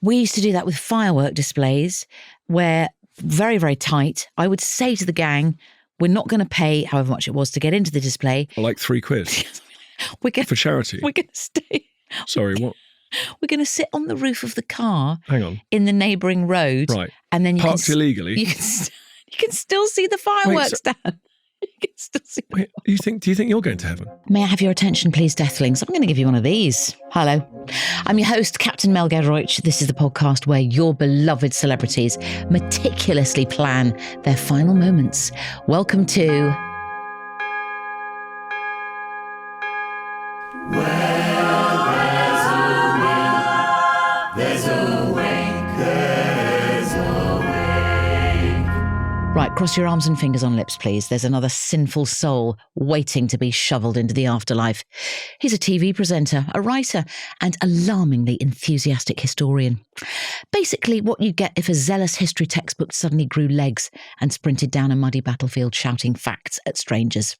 We used to do that with firework displays where very, very tight. I would say to the gang, we're not going to pay however much it was to get into the display. Or like £3. For charity. We're going to stay. Sorry, what? We're going to sit on the roof of the car. Hang on. In the neighbouring road. Right. And then you parked illegally. You can still see the fireworks, Dan. You can still see. Wait, do you think you're going to heaven? May I have your attention, please, Deathlings? I'm going to give you one of these. Hello. I'm your host, Captain Mel Gedroich. This is the podcast where your beloved celebrities meticulously plan their final moments. Welcome to... There's a wake, there's a wake. Right, cross your arms and fingers on lips, please. There's another sinful soul waiting to be shoveled into the afterlife. He's a TV presenter, a writer, and alarmingly enthusiastic historian. Basically, what you'd get if a zealous history textbook suddenly grew legs and sprinted down a muddy battlefield shouting facts at strangers.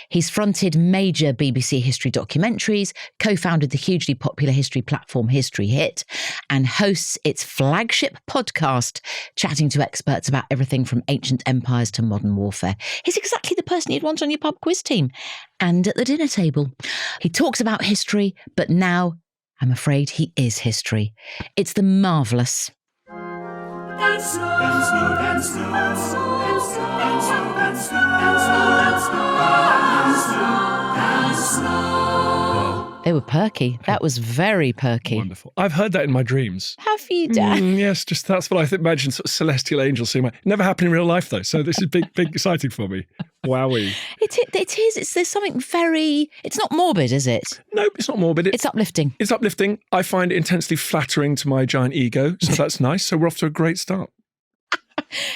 He's fronted major BBC history documentaries, co-founded the hugely popular history platform History Hit, and hosts its flagship podcast, chatting to experts about everything from ancient empires to modern warfare. He's exactly the person you'd want on your pub quiz team and at the dinner table. He talks about history, but now, I'm afraid, he is history. It's the marvellous... They were perky. That was very perky. Wonderful. I've heard that in my dreams. Have you, Dan? Yes, just that's what I imagine, sort of celestial angels seeing. Never happened in real life, though, so this is big exciting for me. Wowee. It is. There's something very... It's not morbid, is it? No, it's not morbid. It's uplifting. It's uplifting. I find it intensely flattering to my giant ego, so that's nice. So we're off to a great start.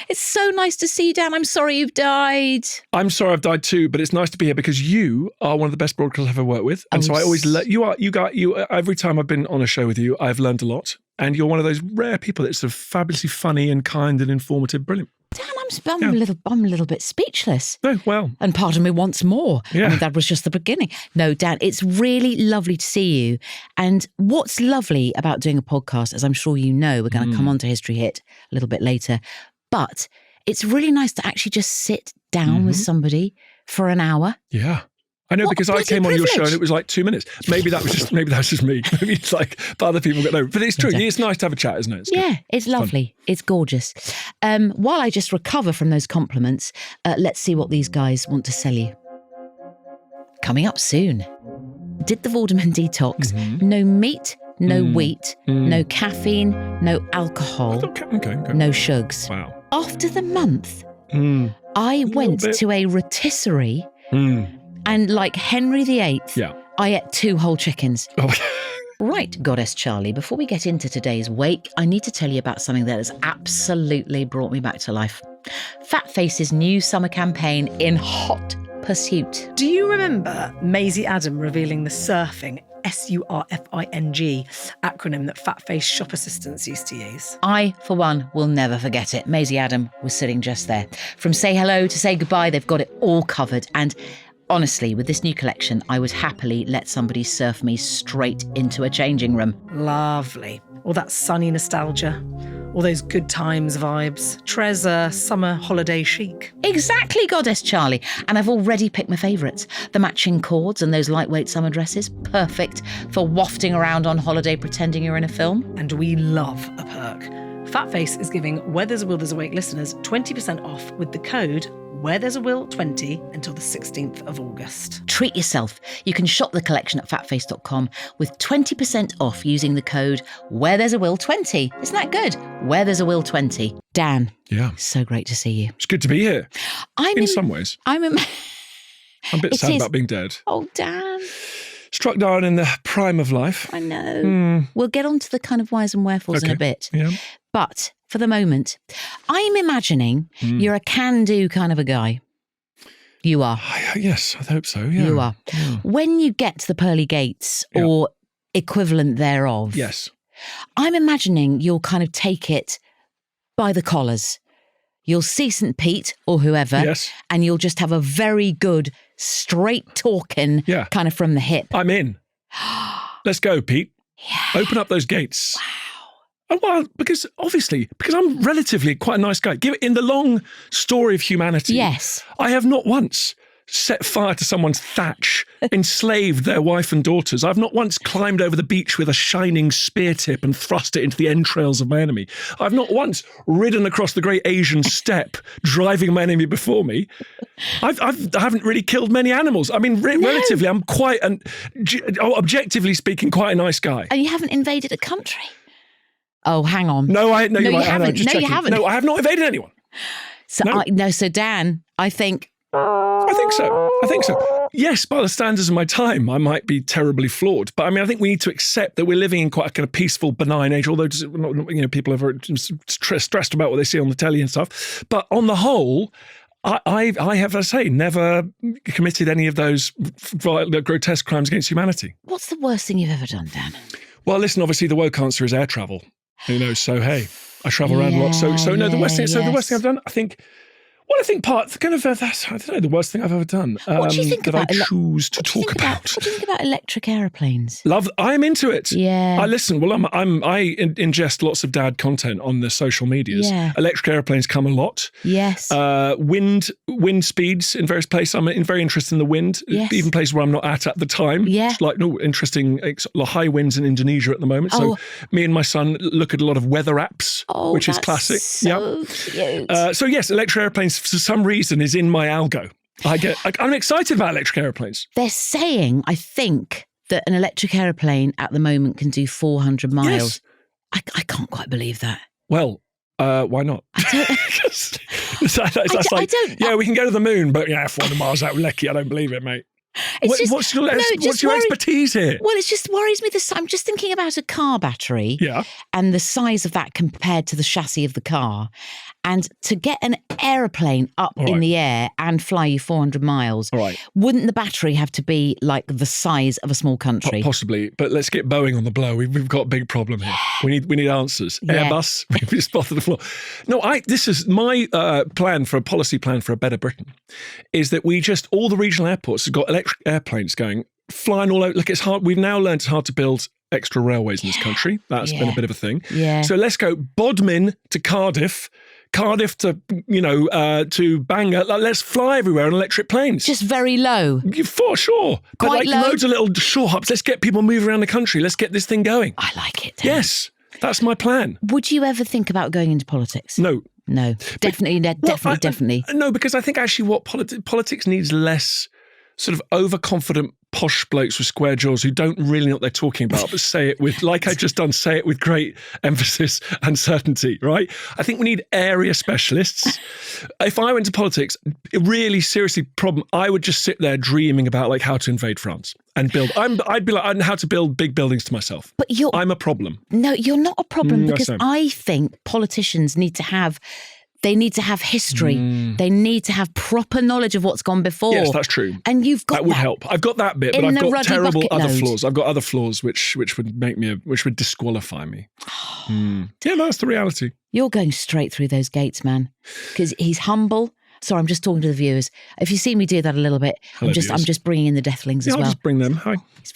It's so nice to see you, Dan. I'm sorry you've died. I'm sorry I've died too, but it's nice to be here because you are one of the best broadcasters I've ever worked with. And so I always every time I've been on a show with you, I've learned a lot. And you're one of those rare people that's sort of fabulously funny and kind and informative. Brilliant. Dan, I'm a little bit speechless. Oh, well. And pardon me once more. Yeah. I mean, that was just the beginning. No, Dan, it's really lovely to see you. And what's lovely about doing a podcast, as I'm sure you know, we're going to come on to History Hit a little bit later, but it's really nice to actually just sit down with somebody for an hour. Yeah. I know, because I came on your show and it was like 2 minutes. Maybe that's just me. Maybe it's like, but other people no. But it's true. It's nice to have a chat, isn't it? It's it's lovely. Fun. It's gorgeous. While I just recover from those compliments, let's see what these guys want to sell you. Coming up soon. Did the Vorderman detox. No meat, no wheat, no caffeine, no alcohol, no shugs. Wow. After the month, I went to a rotisserie and like Henry VIII, I ate 2 whole chickens. Oh. Right, Goddess Charlie, before we get into today's wake, I need to tell you about something that has absolutely brought me back to life. Fat Face's new summer campaign in hot pursuit. Do you remember Maisie Adam revealing the surfing, SURFING, acronym that Fat Face shop assistants used to use? I, for one, will never forget it. Maisie Adam was sitting just there. From say hello to say goodbye, they've got it all covered. And honestly, with this new collection, I would happily let somebody surf me straight into a changing room. Lovely. All that sunny nostalgia, all those good times vibes. Trezor summer holiday chic. Exactly, Goddess Charlie. And I've already picked my favourites. The matching cords and those lightweight summer dresses. Perfect for wafting around on holiday pretending you're in a film. And we love a perk. Fat Face is giving Where There's a Will, There's a Wake listeners 20% off with the code Where There's a Will 20 until the 16th of August. Treat yourself. You can shop the collection at fatface.com with 20% off using the code Where There's a Will 20. Isn't that good? Where There's a Will 20. Dan. Yeah. So great to see you. It's good to be here. In some ways. I'm a bit sad about being dead. Oh, Dan. Struck down in the prime of life. I know. We'll get on to the kind of whys and wherefores in a bit. Yeah. But for the moment, I'm imagining you're a can-do kind of a guy. You are. Yes, I hope so. Yeah. You are. Yeah. When you get to the pearly gates or equivalent thereof, yes, I'm imagining you'll kind of take it by the collars. You'll see St. Pete or whoever, and you'll just have a very good, straight-talking kind of from the hip. I'm in. Let's go, Pete. Yeah. Open up those gates. Wow. Oh, well, because I'm relatively quite a nice guy. In the long story of humanity, Yes. I have not once set fire to someone's thatch, enslaved their wife and daughters. I've not once climbed over the beach with a shining spear tip and thrust it into the entrails of my enemy. I've not once ridden across the great Asian steppe, driving my enemy before me. I haven't really killed many animals. I mean, relatively, I'm quite, objectively speaking, quite a nice guy. And you haven't invaded a country? Oh, hang on. No, you haven't. No, you haven't. No, I have not invaded anyone. So Dan, I think so. Yes, by the standards of my time, I might be terribly flawed. But I mean, I think we need to accept that we're living in quite a kind of peaceful, benign age, although people are very stressed about what they see on the telly and stuff. But on the whole, I have, as I say, never committed any of those grotesque crimes against humanity. What's the worst thing you've ever done, Dan? Well, listen, obviously the woke answer is air travel. So hey, I travel around a lot. So no, the worst thing. So the worst thing I've done, I think that's, I don't know, the worst thing I've ever done. What do you think about? I choose to talk about. What do you think about electric aeroplanes? I'm into it. Yeah. I listen. Well, I ingest lots of dad content on the social medias. Yeah. Electric airplanes come a lot. Yes. Wind speeds in various places. I'm very interested in the wind. Yes. Even places where I'm not at the time. Yeah. It's like interesting high winds in Indonesia at the moment. So me and my son look at a lot of weather apps, which is classic. So cute. So yes, electric airplanes for some reason is in my algo. I'm excited about electric airplanes. They're saying, I think, that an electric aeroplane at the moment can do 400 miles. Yes. I can't quite believe that. Well, why not? I don't. Yeah, we can go to the moon, but 400 miles out of Lecky, I don't believe it, mate. What's your expertise here? Well, it just worries me. I'm just thinking about a car battery and the size of that compared to the chassis of the car. And to get an aeroplane up in the air and fly you 400 miles, wouldn't the battery have to be like the size of a small country? Possibly, but let's get Boeing on the blow. We've got a big problem here. We need answers. Yeah. Airbus, we've just spotted the floor. No, this is my policy plan for a better Britain, is that all the regional airports have got electric airplanes going, flying all over. Look, it's hard. We've now learned it's hard to build extra railways in this country. That's been a bit of a thing. Yeah. So let's go Bodmin to Cardiff to Bangor. Let's fly everywhere on electric planes. Just very low. For sure. Quite low. Loads of little shore hops. Let's get people moving around the country. Let's get this thing going. I like it, Dan. Yes, that's my plan. Would you ever think about going into politics? No. Definitely. No, because I think actually what politics needs less sort of overconfident posh blokes with square jaws who don't really know what they're talking about, but say it with, like I've just done, say it with great emphasis and certainty, right? I think we need area specialists. If I went to politics, really seriously problem, I would just sit there dreaming about like how to invade France and build. I'd be like, I know how to build big buildings to myself. But I'm a problem. No, you're not a problem because I think politicians need to have history. They need to have proper knowledge of what's gone before. Yes, that's true. And you've got that. Would help. I've got that bit, but I've got terrible other load. flaws. I've got other flaws which would disqualify me. Yeah, that's the reality. You're going straight through those gates, man. Because he's humble. Sorry, I'm just talking to the viewers. If you see me do that a little bit, I'm just bringing in the deathlings as well. I'll just bring them. Hi. He's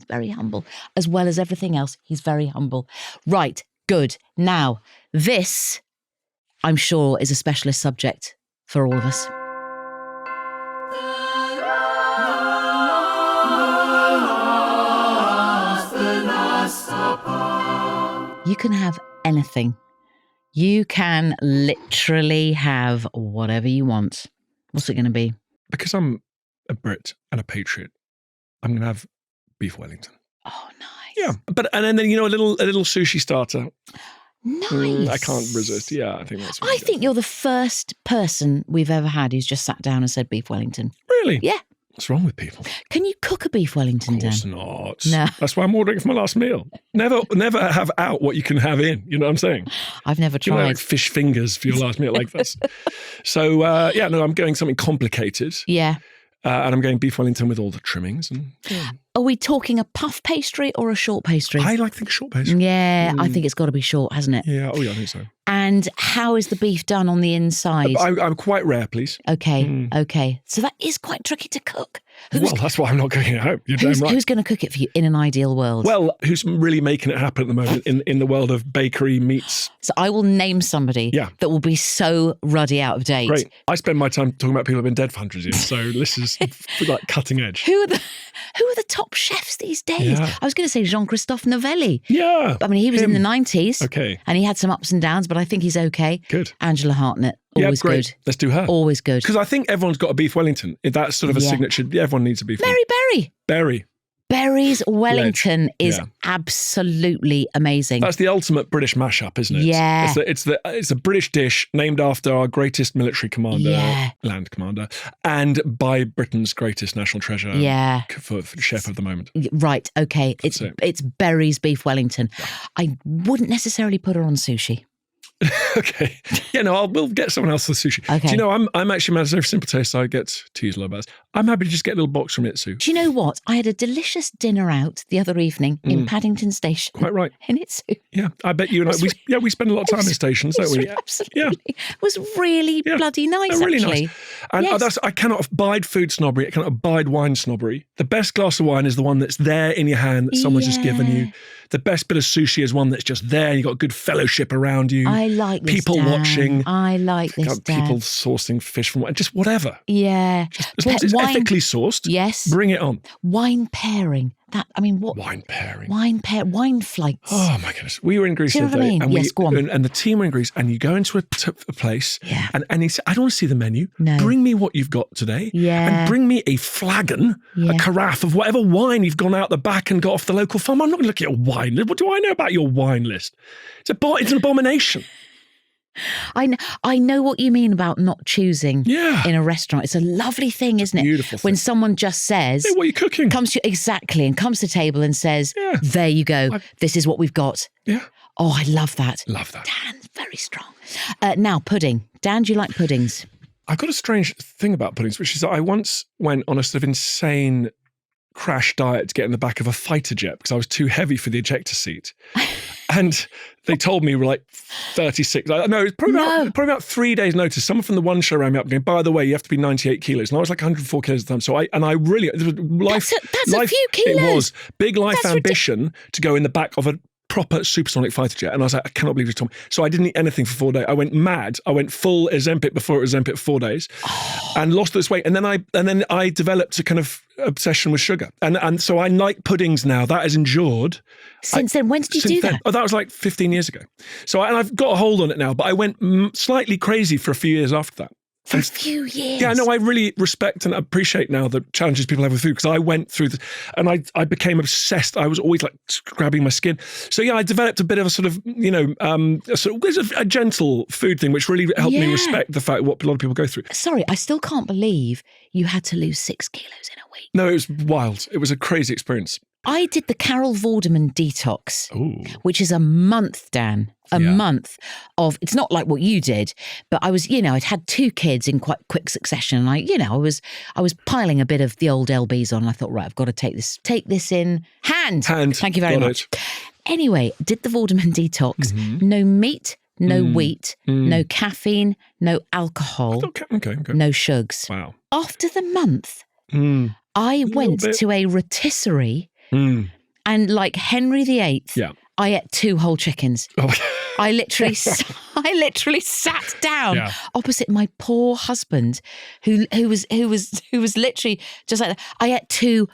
very humble. As well as everything else, he's very humble. Right, good. Now, this, I'm sure, is a specialist subject for all of us. You can have anything. You can literally have whatever you want. What's it going to be? Because I'm a Brit and a patriot, I'm going to have beef Wellington. Oh, nice. Yeah, and then a little sushi starter. Nice. I can't resist. Yeah, I think that's. I think you're the first person we've ever had who's just sat down and said beef Wellington. Really? Yeah. What's wrong with people? Can you cook a beef Wellington, Dan? Of course not. No. That's why I'm ordering for my last meal. Never have out what you can have in. You know what I'm saying? I've never tried. Like fish fingers for your last meal like this. So, I'm going something complicated. Yeah. And I'm going beef Wellington with all the trimmings. Are we talking a puff pastry or a short pastry? I like to think short pastry. Yeah, I think it's got to be short, hasn't it? Yeah, I think so. And how is the beef done on the inside? I'm quite rare, please. Okay, okay. So that is quite tricky to cook. Well, that's why I'm not cooking at home. You're damn right. Who's going to cook it for you in an ideal world? Well, who's really making it happen at the moment in the world of bakery meats? So I will name somebody that will be so ruddy out of date. Great. I spend my time talking about people who've been dead for hundreds of years, so this is like cutting edge. Who are the top chefs these days? Yeah. I was going to say Jean-Christophe Novelli. Yeah. I mean, he was in the 90s. Okay. And he had some ups and downs, but I think he's okay. Good. Angela Hartnett. Always great. good. Let's do her. Always good. Because I think everyone's got a beef Wellington. That's sort of a signature. Everyone needs a beef Mary Berry. Berry. Berry's Wellington is absolutely amazing. That's the ultimate British mashup, isn't it? Yeah. It's a British dish named after our greatest military commander, land commander, and by Britain's greatest national treasure. For chef of the moment. Right. Okay. It's Berry's Beef Wellington. I wouldn't necessarily put her on sushi. Okay. Yeah, no, we'll get someone else for the sushi. Okay. Do you know, I'm actually mad at every simple taste I get to use Lobaz. I'm happy to just get a little box from Itsu. Do you know what? I had a delicious dinner out the other evening in Paddington Station. Quite right. In Itsu. Yeah, I bet you and we spend a lot of time in stations, don't we? Absolutely. Yeah. It was really bloody nice, really actually. Nice. And I cannot abide food snobbery. I cannot abide wine snobbery. The best glass of wine is the one that's there in your hand that someone's just given you. The best bit of sushi is one that's just there and you've got good fellowship around you. I like this, people Dan. watching. I like this, Dan. People sourcing fish from just whatever. Yeah. As long as it's ethically sourced, bring it on. Wine pairing. What? Wine pairing. Wine flights. Oh my goodness. We were in Greece the other day. And the team were in Greece and you go into a place and he said, I don't want to see the menu. No. Bring me what you've got today. Yeah. And bring me a flagon, a carafe of whatever wine you've gone out the back and got off the local farm. I'm not going to look at your wine list. What do I know about your wine list? It's an abomination. I know what you mean about not choosing in a restaurant. It's a lovely thing, isn't it? Beautiful thing. When someone just says, hey, what are you cooking? Comes to the table and says, there you go. This is what we've got. Yeah. Oh, I love that. Love that. Dan's very strong. Now, pudding. Dan, do you like puddings? I've got a strange thing about puddings, which is that I once went on a sort of insane crash diet to get in the back of a fighter jet because I was too heavy for the ejector seat. And they told me we were like 36. No, it was probably about 3 days' notice. Someone from the One Show rang me up going, by the way, you have to be 98 kilos. And I was like 104 kilos at the time. So it was that's a few kilos. It was big life ambition to go in the back of a proper supersonic fighter jet. And I was like, I cannot believe you told me. So I didn't eat anything for 4 days. I went mad. I went full Ozempic before it was Ozempic 4 days and lost this weight. And then I developed a kind of obsession with sugar. And so I like puddings now. That has endured. Since then, when did you do that? Oh, that was like 15 years ago. So I've got a hold on it now, but I went slightly crazy for a few years after that. For a few years. Yeah, no, I really respect and appreciate now the challenges people have with food because I went through this and I became obsessed. I was always like grabbing my skin. So yeah, I developed a bit of a sort of, a gentle food thing, which really helped me respect the fact what a lot of people go through. Sorry, I still can't believe you had to lose 6 kilos in a week. No, it was wild. It was a crazy experience. I did the Carol Vorderman detox, which is a month, Dan. A month of, it's not like what you did, but I was, I'd had 2 kids in quite quick succession. And I was piling a bit of the old LBs on. And I thought, right, I've got to take this in hand. Thank you very much. Anyway, did the Vorderman detox. Mm-hmm. No meat, no wheat, no caffeine, no alcohol, no sugars. Wow. After the month, I went to a rotisserie and like Henry VIII, I ate 2 whole chickens. Oh. I literally sat down opposite my poor husband, who was literally just like that. I ate 2,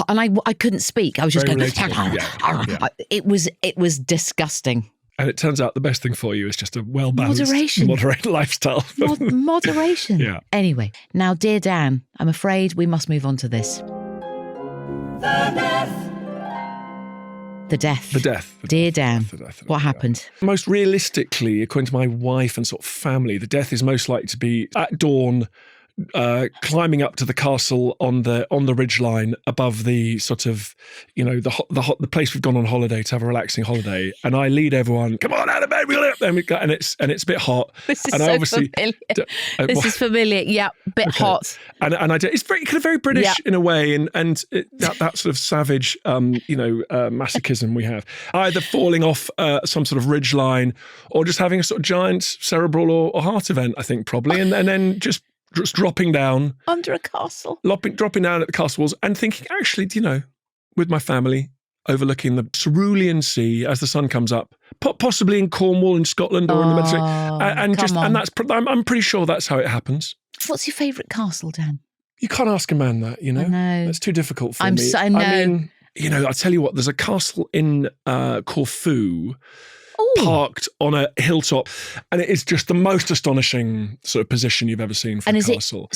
and I couldn't speak. I was just going. It was disgusting. And it turns out the best thing for you is just a well-balanced, moderate lifestyle. Moderation. Yeah. Anyway, now, dear Dan, I'm afraid we must move on to this. The death. Dear Dan, what happened? Most realistically, according to my wife and sort of family, the death is most likely to be at dawn, climbing up to the castle on the ridgeline above the sort of, the place we've gone on holiday to have a relaxing holiday, and I lead everyone. Come on out of bed, and it's a bit hot. This is and so familiar. This is familiar. Yeah, bit hot. And I do. It's very kind of very British in a way, and that sort of savage, masochism we have, either falling off some sort of ridgeline or just having a sort of giant cerebral or heart event. I think probably, and then just dropping down under a castle, dropping down at the castle walls, and thinking, actually, with my family, overlooking the cerulean sea as the sun comes up, possibly in Cornwall in Scotland or in the Mediterranean, I'm pretty sure that's how it happens. What's your favourite castle, Dan? You can't ask a man that, I know. That's too difficult for me. I know. I mean, I'll tell you what, there's a castle in Corfu, parked on a hilltop, and it is just the most astonishing sort of position you've ever seen for a castle.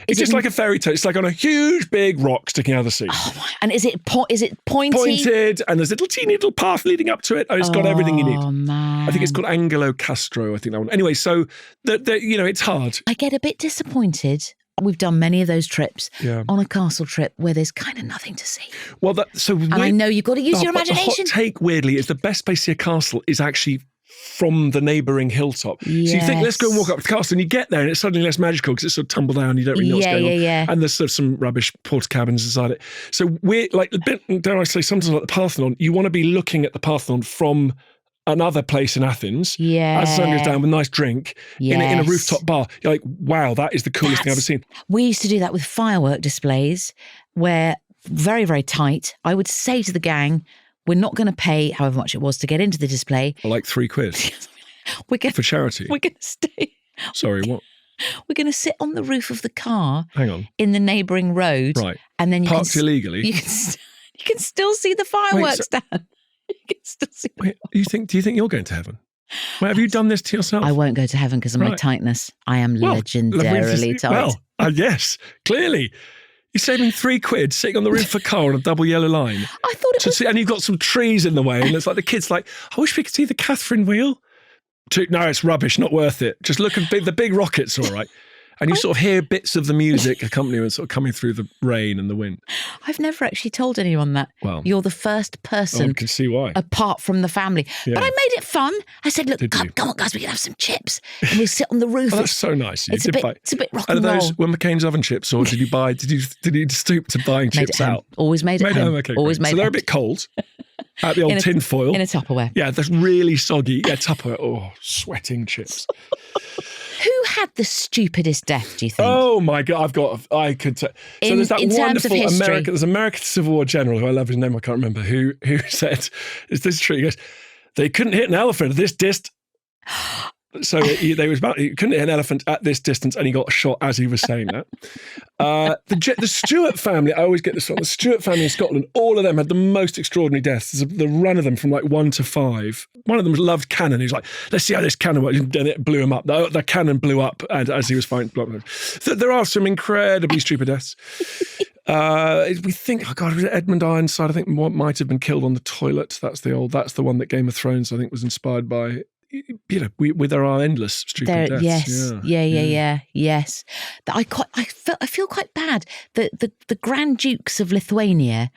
It's just like a fairy tale. It's like on a huge big rock sticking out of the sea. Oh my, and is it pointy? Pointed, and there's a teeny little path leading up to it. And it's got everything you need. Oh man! I think it's called Angelo Castro. I think that one. Anyway, so it's hard. I get a bit disappointed. We've done many of those trips on a castle trip where there's kind of nothing to see. Well, and I know you've got to use your imagination. The hot take, weirdly, is the best place to see a castle is actually from the neighbouring hilltop. Yes. So you think, let's go and walk up to the castle, and you get there and it's suddenly less magical because it's sort of tumble down, you don't really know what's going on. Yeah. And there's sort of some rubbish porta cabins inside it. So we're like, dare I say, sometimes like the Parthenon, you want to be looking at the Parthenon from another place in Athens, as the sun goes down with a nice drink in a rooftop bar. You're like, wow, that is the coolest thing I've ever seen. We used to do that with firework displays where, very, very tight, I would say to the gang, we're not going to pay however much it was to get into the display. Like £3. For charity. We're going to stay. Sorry, what? We're going to sit on the roof of the car. Hang on. In the neighbouring road. Right. And then parked illegally. You can still see the fireworks, Dan. You can still see. Wait, do you think you're going to heaven? Wait, have you done this to yourself? I won't go to heaven because of my tightness. I am legendarily tight. Well, yes, clearly. You're saving £3 sitting on the roof of a car on a double yellow line. I thought it was... and you've got some trees in the way, and it's like the kid's like, I wish we could see the Catherine wheel. No, it's rubbish, not worth it. Just look at the big rocket's all right. And you sort of hear bits of the music accompaniment sort of coming through the rain and the wind. I've never actually told anyone that. Well, you're the first person. I can see why. Apart from the family. Yeah. But I made it fun. I said, look, come on, guys, we can have some chips. And we'll sit on the roof. Oh, that's so nice. It's a bit rock and roll. Are those were McCain's oven chips, or did you stoop to buying chips out? Always made at home. Okay, always made. So they're a bit cold. At the old tin foil. In a Tupperware. Yeah, that's really soggy. Yeah, Tupperware. Oh, sweating chips. Who had the stupidest death, do you think? Oh my God, I could tell. So there's that wonderful American Civil War general, who I love his name, I can't remember, who said, is this true? He goes, they couldn't hit an elephant at this distance. So he couldn't hit an elephant at this distance, and he got shot as he was saying that. The Stuart family, I always get this one. The Stuart family in Scotland, all of them had the most extraordinary deaths. There's the run of them from like 1 to 5. One of them loved cannon. He's like, let's see how this cannon works. And it blew him up. The cannon blew up as he was fighting. Blah, blah, blah. So there are some incredibly stupid deaths. We think, oh God, Edmund Ironside, I think might have been killed on the toilet. That's the one that Game of Thrones, I think, was inspired by. There are endless stupid deaths. Yes. I feel quite bad. The Grand Dukes of Lithuania,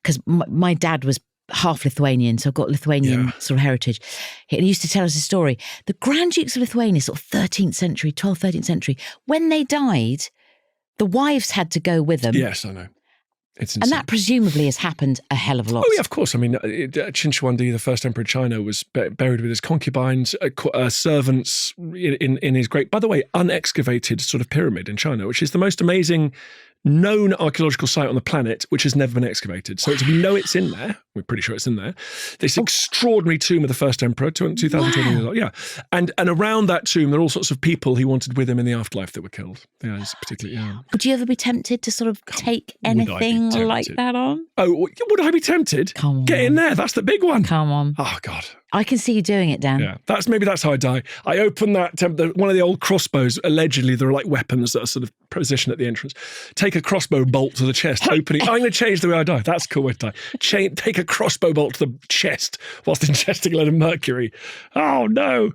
because my dad was half Lithuanian, so I've got Lithuanian sort of heritage. He used to tell us a story. The Grand Dukes of Lithuania, sort of 13th century, 12th, 13th century, when they died, the wives had to go with them. Yes, I know. It's insane. And that presumably has happened a hell of a lot. Oh, yeah, of course. I mean, Qin Shi Huangdi, the first emperor of China, was buried with his concubines, servants in his great, by the way, unexcavated sort of pyramid in China, which is the most amazing known archaeological site on the planet, which has never been excavated. So we know it's in there. We're pretty sure it's in there. This extraordinary tomb of the first emperor, 2,020 years old. Yeah. And around that tomb, there are all sorts of people he wanted with him in the afterlife that were killed. Yeah, it's particularly, Would you ever be tempted to sort of take anything like that on? Oh, would I be tempted? Come on. Get in there. That's the big one. Come on. Oh, God. I can see you doing it, Dan. Yeah, that's how I die. I open that, one of the old crossbows, allegedly there are like weapons that are sort of positioned at the entrance. Take a crossbow bolt to the chest, open it. I'm going to change the way I die. That's a cool way to die. Take a crossbow bolt to the chest whilst ingesting a load of mercury. Oh, no.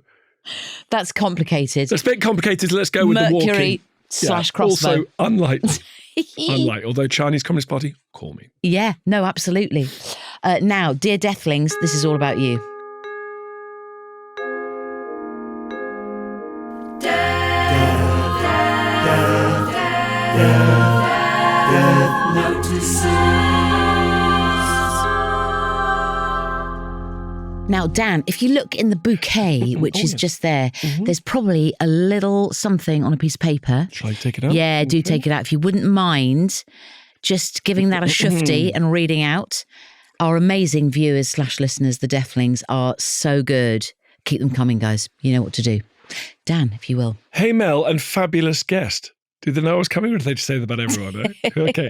That's complicated. That's a bit complicated. Let's go with the walking. slash crossbow. Also, unlike, although Chinese Communist Party, call me. Yeah, no, absolutely. Now, dear Deathlings, this is all about you. Now, Dan, if you look in the bouquet, which is just there, there's probably a little something on a piece of paper. Shall I take it out? Yeah, do take it out. If you wouldn't mind just giving that a shufti and reading out. Our amazing viewers slash listeners, the Deathlings, are so good. Keep them coming, guys. You know what to do. Dan, if you will. Hey, Mel and fabulous guest. Did they know I was coming, or did they just say that about everyone? Okay.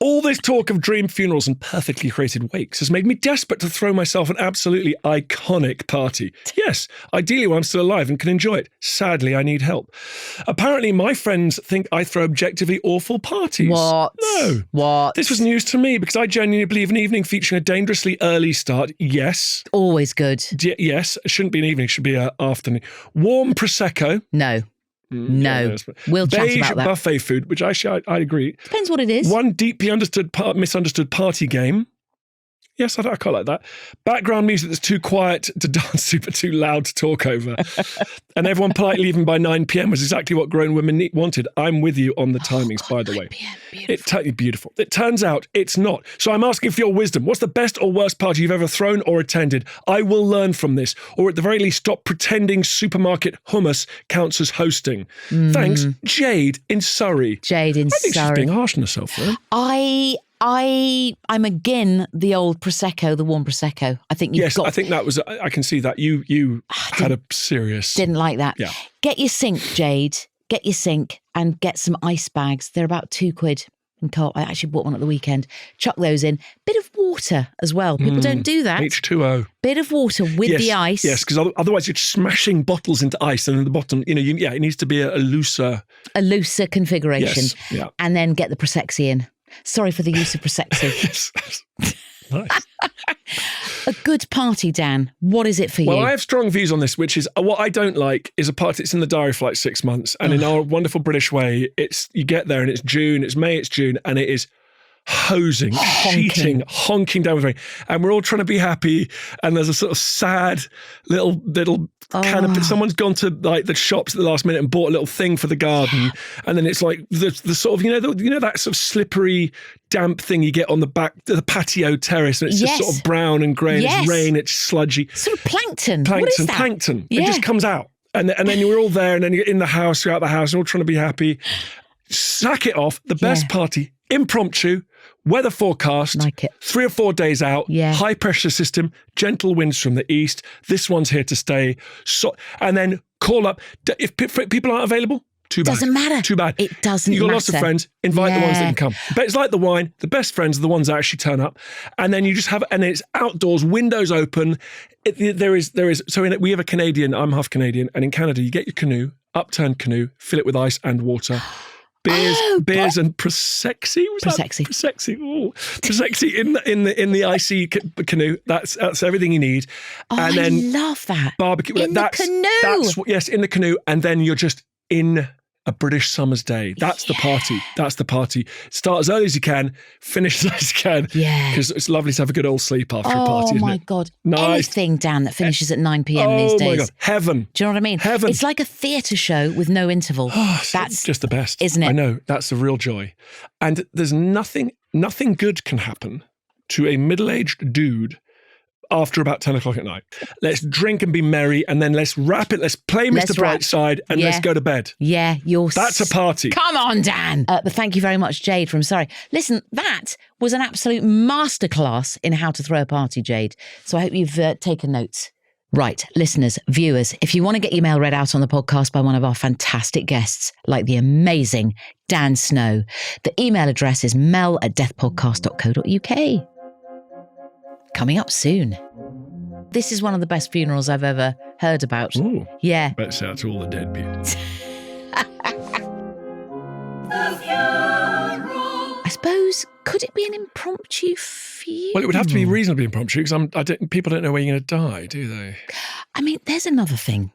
All this talk of dream funerals and perfectly created wakes has made me desperate to throw myself an absolutely iconic party. Yes, ideally while I'm still alive and can enjoy it. Sadly, I need help. Apparently, my friends think I throw objectively awful parties. What? No. What? This was news to me because I genuinely believe an evening featuring a dangerously early start, yes. Always good. Yes, it shouldn't be an evening, it should be an afternoon. Warm Prosecco. No. No, we'll chat beige about that. Buffet food, which I agree. Depends what it is. One deeply misunderstood party game. Yes, I quite like that. Background music that's too quiet to dance to, but too loud to talk over. And everyone politely leaving by 9 p.m. was exactly what grown women wanted. I'm with you on the timings, by the way. 9 p.m. It's beautiful. It turns out it's not. So I'm asking for your wisdom. What's the best or worst party you've ever thrown or attended? I will learn from this. Or at the very least, stop pretending supermarket hummus counts as hosting. Thanks, Jade in Surrey. Jade in I think Surrey. she's being harsh on herself, though. I'm again the old Prosecco, the warm Prosecco. I think you've got... I think that was... I can see that. You had a serious... Didn't like that. Yeah. Get your sink, Jade. Get your sink and get some ice bags. They're about £2 in Co-op. I actually bought one at the weekend. Chuck those in. Bit of water as well. People don't do that. H2O. Bit of water with the ice. Yes, because otherwise you're smashing bottles into ice, and at the bottom, it needs to be a looser... A looser configuration. Yes, yeah. And then get the Prosecco in. Sorry for the use of Prosecco. Yes. Nice. A good party, Dan. What is it for you? Well, I have strong views on this, which is what I don't like is a party that's in the diary for like 6 months. And in our wonderful British way, you get there and it's June, it's May, it's June, and it is hosing, cheating, honking down with rain. And we're all trying to be happy. And there's a sort of sad little canopy. Someone's gone to like the shops at the last minute and bought a little thing for the garden. And then it's like the sort of, that sort of slippery, damp thing you get on the patio terrace. And it's just sort of brown and grey. And it's rain, it's sludgy. Sort of plankton. What is that? Plankton. Yeah. It just comes out. And then you're all there and then you're in the house, you're out the house, and all trying to be happy. Sack it off. The best party, impromptu, weather forecast, like it. 3 or 4 days out, high pressure system, gentle winds from the east. This one's here to stay. And then call up. If people aren't available, too bad. Doesn't matter. Too bad. It doesn't matter. You've got lots of friends. Invite the ones that can come. But it's like the wine. The best friends are the ones that actually turn up. And then you just have, and then it's outdoors, windows open. We have a Canadian, I'm half Canadian. And in Canada, you get your canoe, upturned canoe, fill it with ice and water. Beers and Prosecco. Prosecco. Oh, Prosecco in the icy canoe. That's everything you need. And then I love that. Barbecue in the canoe. Yes, in the canoe, and then you're just in a British summer's day. That's the party. That's the party. Start as early as you can, finish as you can. Yeah. Because it's lovely to have a good old sleep after a party, isn't it? Oh my God. Nice. Anything, Dan, that finishes at 9 p.m. these days. Oh my God. Heaven. Do you know what I mean? Heaven. It's like a theatre show with no interval. That's just the best. Isn't it? I know. That's a real joy. And there's nothing good can happen to a middle-aged dude after about 10 o'clock at night. Let's drink and be merry, and then let's wrap it. Let's play Mr. Brightside, and let's go to bed. Yeah, that's a party. Come on, Dan. But thank you very much, Jade from Surrey. Listen, that was an absolute masterclass in how to throw a party, Jade. So I hope you've taken notes. Right, listeners, viewers, if you want to get your mail read out on the podcast by one of our fantastic guests, like the amazing Dan Snow, the email address is mel@deathpodcast.co.uk. Coming up soon. This is one of the best funerals I've ever heard about. Ooh. Yeah. Better say that to all the dead people. I suppose, could it be an impromptu funeral? Well, it would have to be reasonably impromptu because people don't know where you're going to die, do they? I mean, there's another thing.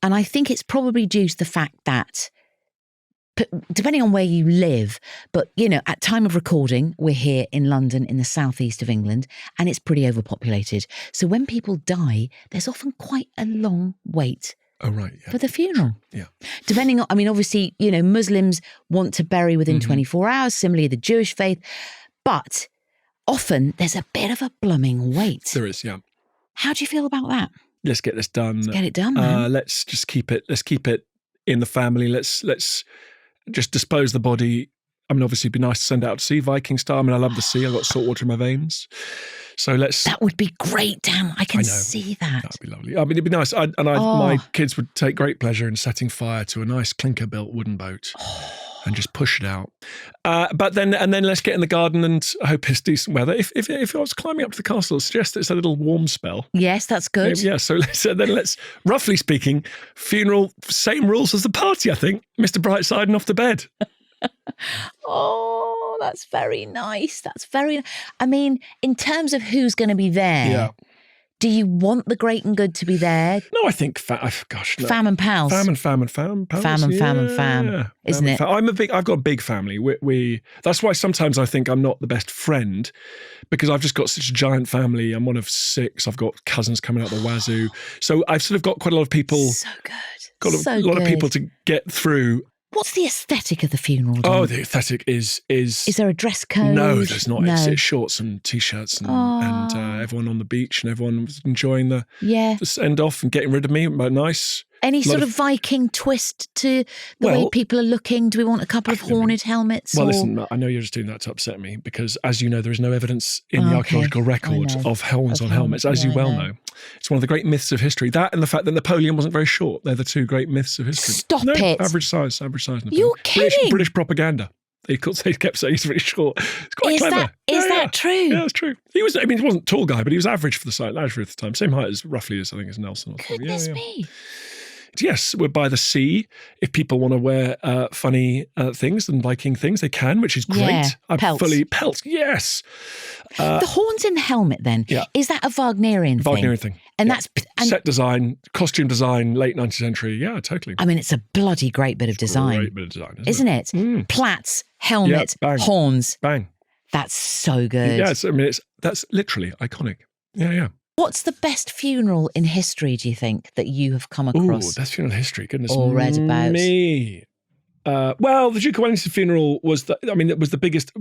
And I think it's probably due to the fact that depending on where you live, but, at time of recording, we're here in London in the southeast of England, and it's pretty overpopulated. So when people die, there's often quite a long wait. Oh, right. Yeah. For the funeral. Yeah. Depending on, obviously, Muslims want to bury within 24 hours, similarly the Jewish faith, but often there's a bit of a blooming wait. There is, yeah. How do you feel about that? Let's get this done. Let's get it done, man. Let's just keep it in the family. Let's just dispose the body. I mean, obviously it'd be nice to send it out to sea, Viking style. I mean, I love the sea. I've got salt water in my veins. So that would be great, Dan. I can see that. That'd be lovely. I mean, it'd be nice. My kids would take great pleasure in setting fire to a nice clinker-built wooden boat and just push it out. But then let's get in the garden and I hope it's decent weather. If I was climbing up to the castle, suggest it's a little warm spell. Yes, that's good. Yeah. So let's roughly speaking, funeral same rules as the party. I think Mr. Brightside off to bed. Oh, that's very nice. I mean, in terms of who's going to be there, do you want the great and good to be there? No, I think, no. Fam and pals. Fam. Fam, isn't it? I've got a big family. That's why sometimes I think I'm not the best friend because I've just got such a giant family. I'm one of 6. I've got cousins coming out the wazoo. So I've sort of got quite a lot of people. So good. Got a lot of people to get through. What's the aesthetic of the funeral? Oh, the aesthetic is... Is there a dress code? No, there's not. No. It's shorts and T-shirts and everyone on the beach and everyone was enjoying the send off and getting rid of me. Nice. Any sort of Viking twist to the way people are looking? Do we want a couple of horned helmets? Well, listen, I know you're just doing that to upset me because, as you know, there is no evidence in the archaeological record of horns on helmets, as you well know. It's one of the great myths of history. That and the fact that Napoleon wasn't very short. They're the 2 great myths of history. Stop it. Average size. You're kidding. British propaganda. They kept saying he's very short. It's quite clever. Is that true? Yeah, that's true. He wasn't a tall guy, but he was average for the size, average for the time. Same height as Nelson. Goodness me. Yes, we're by the sea. If people want to wear funny things and Viking things, they can, which is great. Yeah, I'm pelts. fully pelts. Yes. The horns in the helmet, then, is that a Wagnerian thing? Wagnerian thing. And that's set design, costume design, late 19th century. Yeah, totally. I mean, it's a bloody great bit of design. Great bit of design, isn't it? Mm. Plaits, helmet, horns. Bang. That's so good. Yes, that's literally iconic. Yeah. What's the best funeral in history, do you think, that you have come across? Best funeral in history, goodness or read about? Me. Well, the Duke of Wellington funeral was, it was the biggest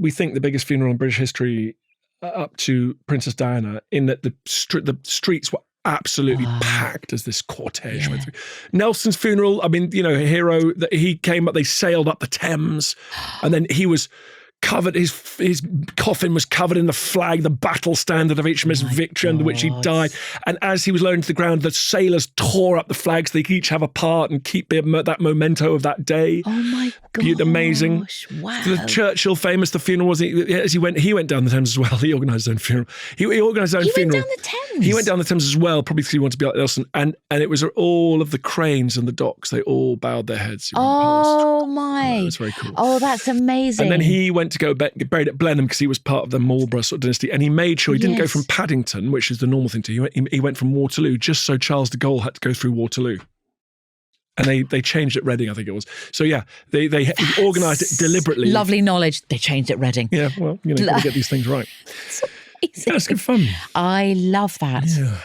funeral in British history up to Princess Diana, in that the streets were absolutely packed as this cortege went through. Nelson's funeral, a hero, that he came up, they sailed up the Thames, and then he was covered, his coffin was covered in the flag, the battle standard of HMS Victory, under which he died. And as he was lowered to the ground, the sailors tore up the flags so they could each have a part and keep that memento of that day. Oh my God. Amazing. Wow. The Churchill famous, the funeral was, as he went down the Thames as well. He organised his own funeral. He organised his own funeral. He went down the Thames? He went down the Thames as well, probably because he wanted to be like Nelson. And it was all of the cranes and the docks, they all bowed their heads. Oh my. It was very cool. Oh, that's amazing. And then he went to go get buried at Blenheim because he was part of the Marlborough sort of dynasty, and he made sure he didn't go from Paddington, which is the normal thing to do. He went from Waterloo just so Charles de Gaulle had to go through Waterloo. And they changed at Reading, I think it was. So yeah, they organised it deliberately. Lovely knowledge. They changed at Reading. Yeah, well, you get these things right. Yeah, it's good fun. I love that. Yeah.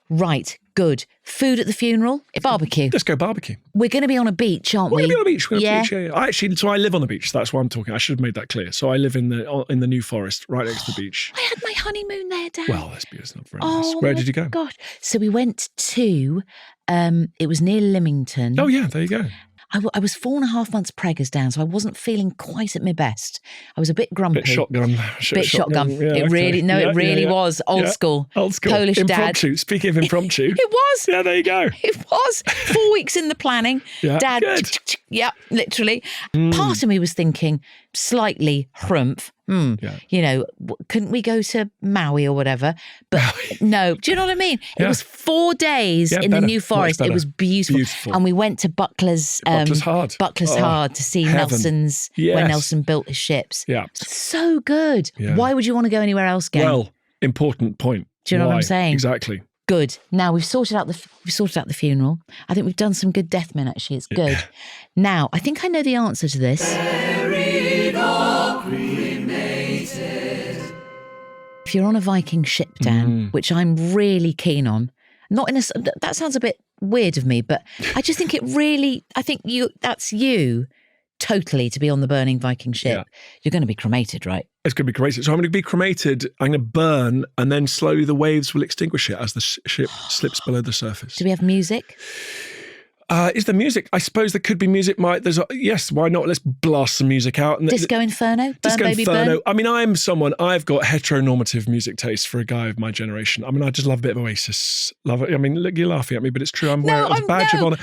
Right, good. Food at the funeral? Barbecue. Let's go barbecue. We're going to be on a beach, aren't we? We're going to be on a beach. Yeah. I live on the beach. So that's why I'm talking. I should have made that clear. So I live in the New Forest, right next to the beach. I had my honeymoon there, Dad. Well, that's beautiful. Not very nice. Where did you go? Gosh. So we went to, it was near Lymington. Oh, yeah, there you go. I was 4.5 months preggers down, so I wasn't feeling quite at my best. I was a bit grumpy. Bit shotgun. Shotgun. Yeah, it really was. Old school. Old school. Polish impromptu. dad. Speaking of impromptu. It was. Yeah, there you go. It was. 4 weeks in the planning. Yeah, Dad. good. Yeah, literally. Part of me was thinking, slightly hrumph. Couldn't we go to Maui or whatever? But no, do you know what I mean? It was 4 days in the New Forest. It was beautiful. And we went to Buckler's Hard to see heaven. Nelson's, where Nelson built his ships. Yeah. So good. Yeah. Why would you want to go anywhere else, Gang? Well, important point. Do you know what I'm saying? Exactly. Good. Now we've sorted out the funeral. I think we've done some good deathmen. Actually, it's good. Now I think I know the answer to this. Buried or cremated. If you're on a Viking ship, Dan, which I'm really keen on, not in a that sounds a bit weird of me, but I just think that's you totally to be on the burning Viking ship. Yeah. You're going to be cremated, right? It's going to be cremated. So I'm going to be cremated, I'm going to burn, and then slowly the waves will extinguish it as the ship slips below the surface. Do we have music? Is there music? I suppose there could be music. Yes, why not? Let's blast some music out. Disco Inferno? Disco Inferno. I mean, I've got heteronormative music taste for a guy of my generation. I mean, I just love a bit of Oasis. Love it. I mean, look, you're laughing at me, but it's true. I'm wearing it as a badge of honour.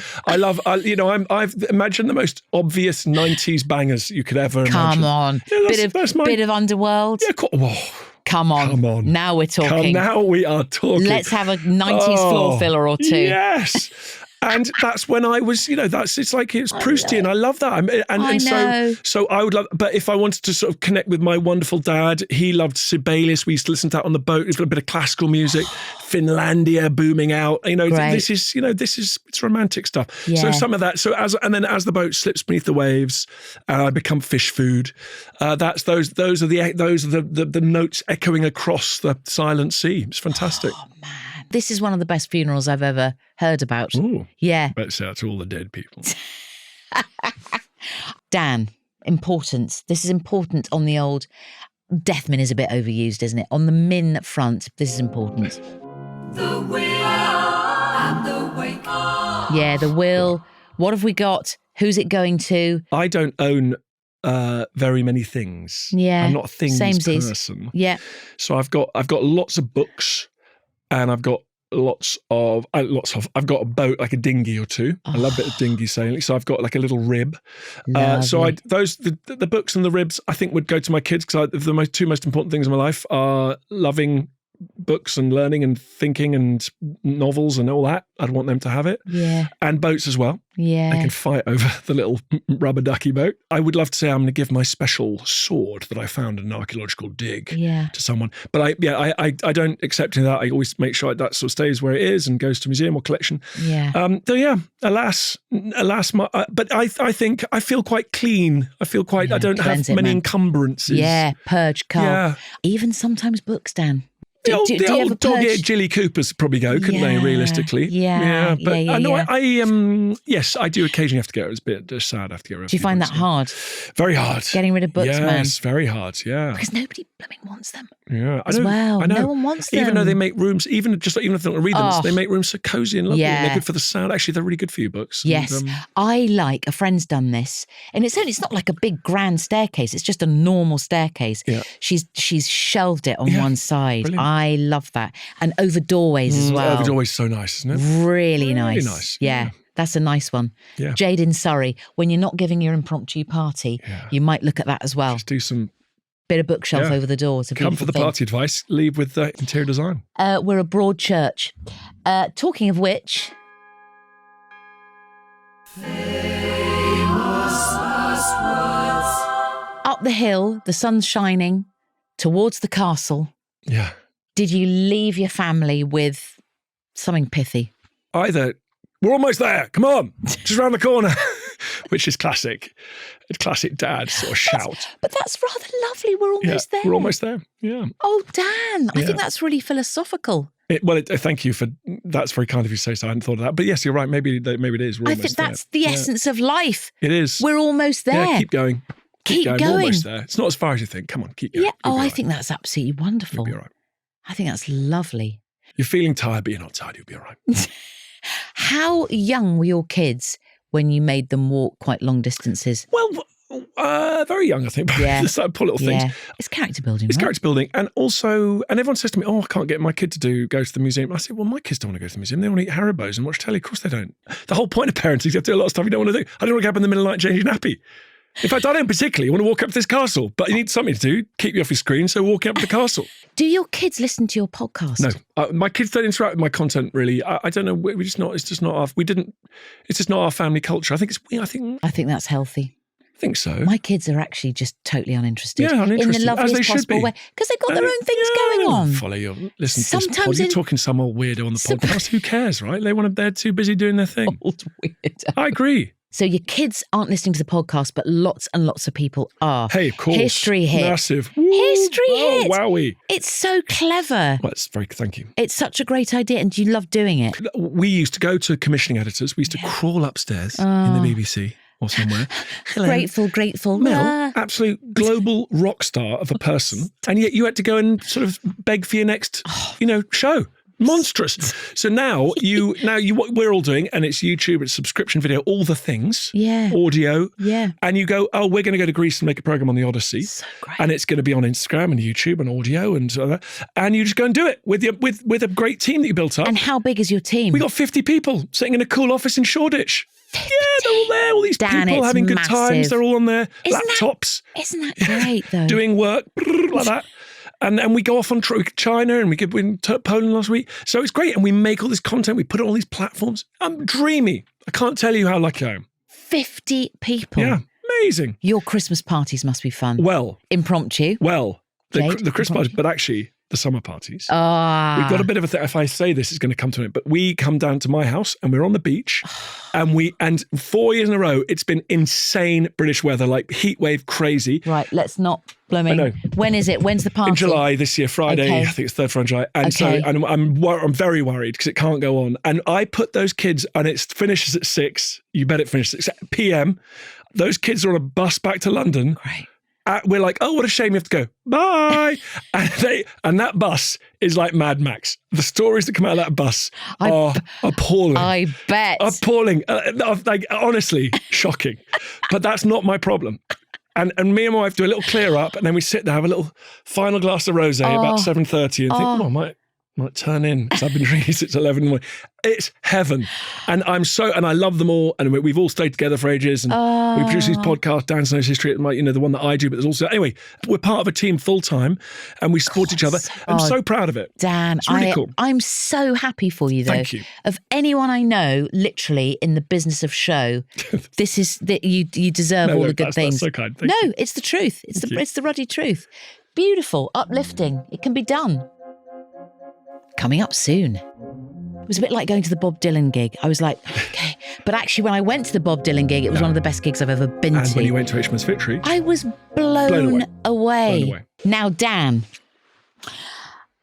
I've imagined the most obvious 90s bangers you could ever imagine. Come on. Yeah, bit of Underworld. Yeah, cool. Whoa. Come on. Now we're talking. Now we are talking. Let's have a 90s floor filler or two. Yes. And that's when I was, it's like it's Proustian. I love that. So I would love, but if I wanted to sort of connect with my wonderful dad, he loved Sibelius. We used to listen to that on the boat. We've got a bit of classical music, Finlandia booming out. This is it's romantic stuff. Yeah. So some of that. And then as the boat slips beneath the waves, and I become fish food. Those are the notes echoing across the silent sea. It's fantastic. Oh, man. This is one of the best funerals I've ever heard about. Ooh, yeah. Let's say out to all the dead people. Dan, importance. This is important on the old... Deathmin is a bit overused, isn't it? On the min front, this is important. The will and the wake. Yeah, the will. What have we got? Who's it going to? I don't own... very many things. Yeah. I'm not a things Samesies. person. Yeah. So I've got lots of books, and I've got I've got a boat, like a dinghy or two. I love a bit of dinghy sailing. So I've got like a little rib. The books and the ribs I think would go to my kids, because the two most important things in my life are loving books and learning and thinking and novels and all that. I'd want them to have it. Yeah. And boats as well. Yeah. They can fight over the little rubber ducky boat. I would love to say I'm going to give my special sword that I found in an archaeological dig to someone. But I don't accept any of that. I always make sure that sort of stays where it is and goes to a museum or collection. Yeah. Alas, but I think I feel quite clean. I feel quite, I don't have many encumbrances. Yeah. Purge, Carl. Yeah. Even sometimes books, Dan. The old dog-eared Jilly Coopers probably go, couldn't they, realistically? Yeah. But yes, I do occasionally have to get rid of it. It's a bit sad I have to get rid of it. Do you find that hard? Very hard. Getting rid of books, man? Yes, very hard, yeah. Because nobody blooming wants them. Yeah, I know. No one wants them. Even though they make rooms, even if they don't want to read them, they make rooms so cosy and lovely. Yeah. And they're good for the sound. Actually, they're really good for you, books. Yes. And, a friend's done this. And it's not like a big grand staircase. It's just a normal staircase. Yeah. She's shelved it on one side. Brilliant. I love that. And over doorways as well. Over doorways, so nice, isn't it? Really nice. Yeah. That's a nice one. Yeah. Jade in Surrey, when you're not giving your impromptu party, you might look at that as well. Just do some... bit of bookshelf over the door. Come for the party advice, leave with the interior design. We're a broad church. Talking of which... Up the hill, the sun's shining, towards the castle. Yeah. Did you leave your family with something pithy? Either, we're almost there, come on, just around the corner, which is classic. It's classic dad sort of shout. But that's rather lovely, we're almost there. We're almost there, yeah. Oh, Dan, I think that's really philosophical. Thank you for, that's very kind of you to say so, I hadn't thought of that. But yes, you're right, maybe it is, we're almost there. I think that's the essence of life. It is. We're almost there. Yeah, keep going. Keep going. We're almost there. It's not as far as you think, come on, keep going. Yeah, I think that's absolutely wonderful. You'll be all right. I think that's lovely. You're feeling tired, but you're not tired. You'll be all right. How young were your kids when you made them walk quite long distances? Well, very young, I think. Yeah. Just like poor little things. Yeah. It's character building, It's character building. And also, and everyone says to me, I can't get my kid to go to the museum. I said, well, my kids don't want to go to the museum. They want to eat Haribos and watch telly. Of course they don't. The whole point of parenting is you have to do a lot of stuff you don't want to do. I don't want to get up in the middle of the night changing nappy. In fact, I don't particularly want to walk up to this castle, but you need something to do, keep you off your screen, so walking up to the castle. Do your kids listen to your podcast? No, my kids don't interact with my content really. I don't know. It's just not our family culture. I think that's healthy. I think so. My kids are actually just totally uninterested. Yeah, uninterested. In the As they loveliest should possible be. way. Because they've got their own things going on. Follow your listen to this Sometimes pod. You're talking to some old weirdo on the podcast. Who cares, right? They're too busy doing their thing. Old weirdo. I agree. So your kids aren't listening to the podcast, but lots and lots of people are. Hey, of course. History hit. Massive. History hit. Wowie. It's so clever. Well, it's thank you. It's such a great idea, and you love doing it. We used to go to commissioning editors. We used to crawl upstairs in the BBC or somewhere. Hello. Grateful. Mel, absolute global rock star of a person, and yet you had to go and sort of beg for your next, show. Monstrous. So now we're all doing, and it's YouTube, it's subscription video, all the things, audio, and you go, oh, we're going to go to Greece and make a program on the Odyssey, So great. and it's going to be on Instagram and YouTube and audio and you just go and do it with a great team that you built up. And how big is your team? We got 50 people sitting in a cool office in Shoreditch. Yeah, they're all there. All these Dan, people it's having good massive. times. They're all on their laptops. Isn't that great, though? Doing work like that. And we go off on China, and we went to Poland last week. So it's great. And we make all this content. We put it on all these platforms. I'm dreamy. I can't tell you how lucky I am. 50 people. Yeah, amazing. Your Christmas parties must be fun. Well. Impromptu. Well, the Christmas impromptu. parties, but actually the summer parties. Ah. We've got a bit of a thing. If I say this, it's going to come to it. But we come down to my house, and we're on the beach, and 4 years in a row, it's been insane British weather, like heat wave crazy. Right, let's not blooming. I know. When is it? When's the party? In July this year, Friday. Okay. I think it's 3rd Friday in July. And so I'm very worried because it can't go on. And I put those kids, and it finishes at 6. You bet it finishes at 6 p.m. Those kids are on a bus back to London. Great. We're like, oh, what a shame you have to go. Bye. and that bus is like Mad Max. The stories that come out of that bus are appalling. I bet. Appalling. Like, honestly, shocking. But that's not my problem. And me and my wife do a little clear up, and then we sit there, have a little final glass of rosé about 7:30 and think, I might turn in because I've been drinking since 11 in the morning. It's heaven. And I love them all. And we've all stayed together for ages. And we produce these podcasts, Dan Snow's History, the one that I do, but there's also, anyway, we're part of a team full time, and we support each other. I'm so proud of it. Dan, it's really cool. I'm so happy for you, though. Thank you. Of anyone I know, literally in the business of show, this is that you deserve all the good things. That's so kind. Thank you. It's the truth. It's the ruddy truth. Beautiful, uplifting. It can be done. Coming up soon. It was a bit like going to the Bob Dylan gig. I was like, okay. But actually, when I went to the Bob Dylan gig, it was one of the best gigs I've ever been to. And when you went to HMS Victory, I was blown away. Blown away. Now, Dan,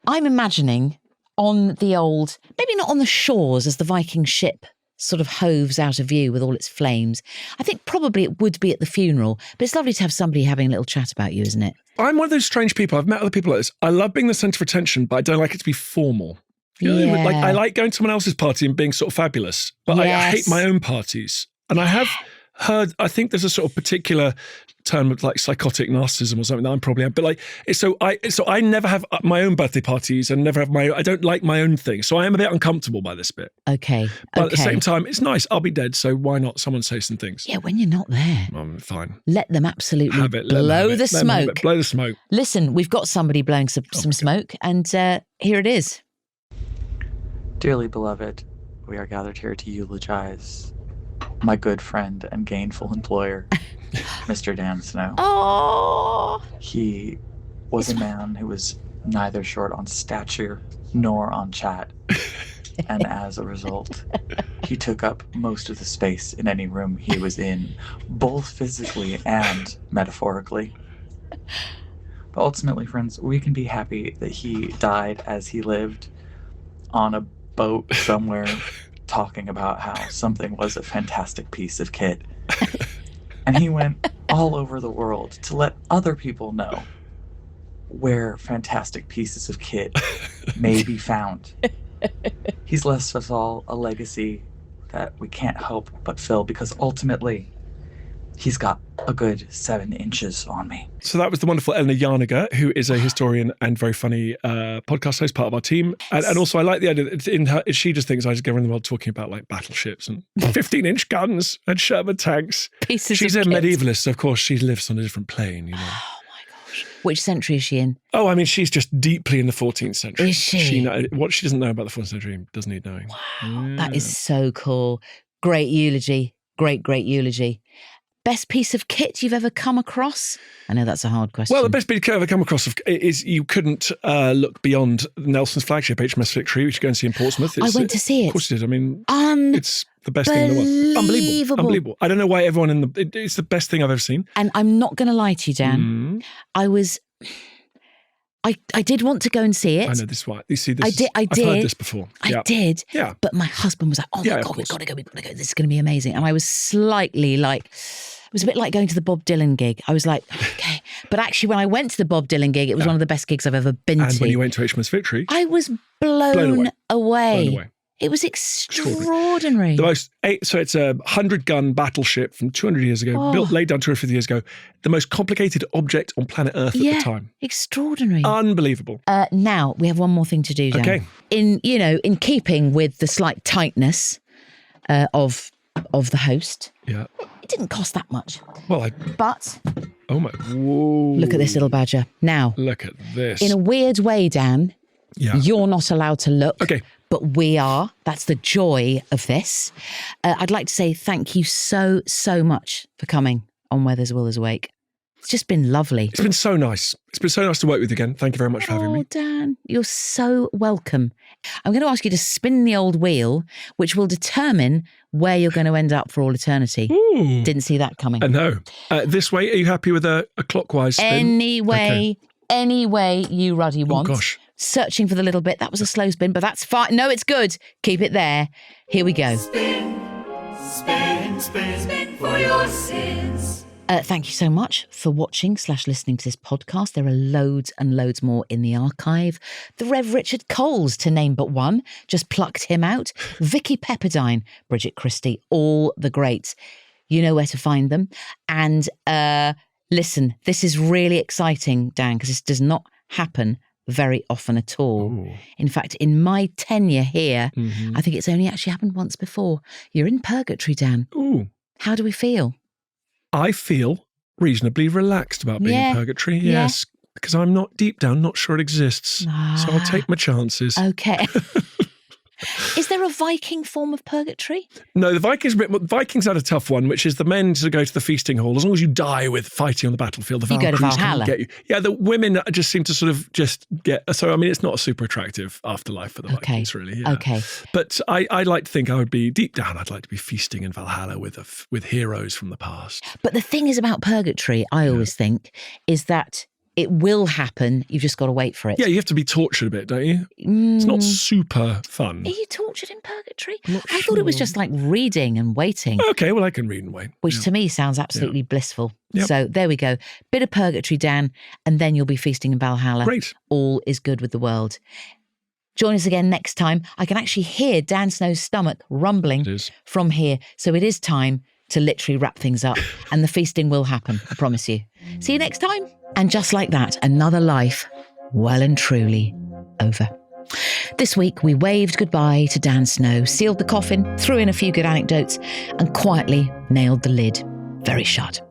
I'm imagining on the old, maybe not on the shores as the Viking ship sort of hoves out of view with all its flames. I think probably it would be at the funeral, but it's lovely to have somebody having a little chat about you, isn't it? I'm one of those strange people. I've met other people like this. I love being the centre of attention, but I don't like it to be formal. Like, I like going to someone else's party and being sort of fabulous, but I hate my own parties. And I have heard, I think there's a sort of particular term of like psychotic narcissism or something that I'm probably have, but like, so I never have my own birthday parties and never have I don't like my own thing. So I am a bit uncomfortable by this bit. Okay. But at the same time, it's nice. I'll be dead. So why not someone say some things? Yeah, when you're not there. I'm fine. Let them absolutely have it, blow the smoke. Blow the smoke. Listen, we've got somebody blowing some smoke, and here it is. Dearly beloved, we are gathered here to eulogize my good friend and gainful employer, Mr. Dan Snow. Oh! He was a man who was neither short on stature nor on chat. And as a result, he took up most of the space in any room he was in, both physically and metaphorically. But ultimately, friends, we can be happy that he died as he lived on a boat somewhere talking about how something was a fantastic piece of kit. And he went all over the world to let other people know where fantastic pieces of kit may be found. He's left us all a legacy that we can't help but fill, because ultimately he's got a good 7 inches on me. So that was the wonderful Eleanor Yarniger, who is a historian and very funny podcast host, part of our team. And also I like the idea that she just thinks I just go around the world talking about like battleships and 15-inch guns and Sherman tanks. She's a medievalist, so of course she lives on a different plane, you know. Oh my gosh. Which century is she in? Oh, I mean, she's just deeply in the 14th century. Is she? What she doesn't know about the 14th century doesn't need knowing. Wow, that is so cool. Great eulogy. Great eulogy. best piece of kit you've ever come across? I know that's a hard question. Well, the best bit I've ever come across is you couldn't look beyond Nelson's flagship, HMS Victory, which you go and see in Portsmouth. I went to see it. Of course you did. I mean, it's the best thing in the world. Unbelievable. I don't know why everyone it's the best thing I've ever seen. And I'm not going to lie to you, Dan. I did want to go and see it. I know this is why. You see this? I did. I've heard this before. I did. Yeah. But my husband was like, "Oh my God, we've got to go. This is going to be amazing." And I was slightly like, it was a bit like going to the Bob Dylan gig. I was like, okay. But actually, when I went to the Bob Dylan gig, it was one of the best gigs I've ever been to. And when you went to HMS Victory, I was blown away. Blown away. It was extraordinary. So it's a 100-gun battleship from 200 years ago, laid down 250 years ago. The most complicated object on planet Earth at the time. Extraordinary. Unbelievable. Now we have one more thing to do, Dan. Okay. In keeping with the slight tightness of the host. Yeah. It didn't cost that much. Well, but oh my! Whoa! Look at this little badger. Now, look at this. In a weird way, Dan. Yeah. You're not allowed to look. Okay. But we are. That's the joy of this. I'd like to say thank you so much for coming on Where There's a Will There's a Wake. It's just been lovely. It's been so nice. It's been so nice to work with you again. Thank you very much for having me. Oh, Dan, you're so welcome. I'm going to ask you to spin the old wheel, which will determine where you're going to end up for all eternity. Ooh. Didn't see that coming. No. This way, are you happy with a clockwise spin? Any way you ruddy want. Oh, gosh. Searching for the little bit. That was a slow spin, but that's fine. No, it's good. Keep it there. Here we go. Spin for your sins. Thank you so much for watching / listening to this podcast. There are loads and loads more in the archive. The Rev Richard Coles, to name but one, just plucked him out. Vicky Pepperdine, Bridget Christie, all the greats. You know where to find them. And listen, this is really exciting, Dan, because this does not happen very often at all. Ooh. In fact, in my tenure here, I think it's only actually happened once before. You're in purgatory, Dan. Ooh. How do we feel? I feel reasonably relaxed about being in purgatory, yes, because I'm not deep down, not sure it exists. So I'll take my chances. Okay. Is there a Viking form of purgatory? No, the Vikings had a tough one, which is the men to go to the feasting hall. As long as you die with fighting on the battlefield, the Valkyries can't get you. Yeah, the women just seem to sort of just get. So I mean, it's not a super attractive afterlife for the Vikings, really. Yeah. Okay. But I like to think I would be deep down. I'd like to be feasting in Valhalla with heroes from the past. But the thing is about purgatory, I always think, is that it will happen. You've just got to wait for it. Yeah, you have to be tortured a bit, don't you? It's not super fun. Are you tortured in purgatory? I thought it was just like reading and waiting. Okay, well, I can read and wait. Which to me sounds absolutely blissful. Yep. So there we go. Bit of purgatory, Dan, and then you'll be feasting in Valhalla. Great. All is good with the world. Join us again next time. I can actually hear Dan Snow's stomach rumbling from here. So it is time to literally wrap things up, and the feasting will happen. I promise you. See you next time. And just like that, another life well and truly over. This week, we waved goodbye to Dan Snow, sealed the coffin, threw in a few good anecdotes, and quietly nailed the lid very shut.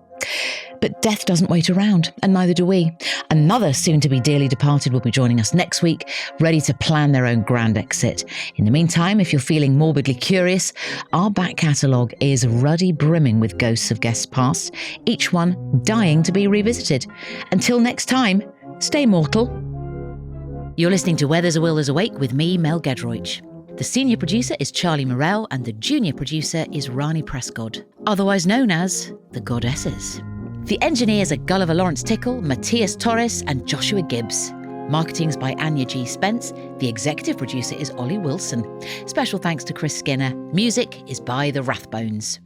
But death doesn't wait around, and neither do we. Another soon-to-be dearly departed will be joining us next week, ready to plan their own grand exit. In the meantime, if you're feeling morbidly curious, our back catalogue is ruddy brimming with ghosts of guests past, each one dying to be revisited. Until next time, stay mortal. You're listening to Where There's a Will There's a Wake with me, Mel Gedroich. The senior producer is Charlie Morell, and the junior producer is Rani Prescott, otherwise known as the Goddesses. The engineers are Gulliver Lawrence Tickle, Matthias Torres and Joshua Gibbs. Marketing's by Anya G. Spence. The executive producer is Ollie Wilson. Special thanks to Chris Skinner. Music is by the Rathbones.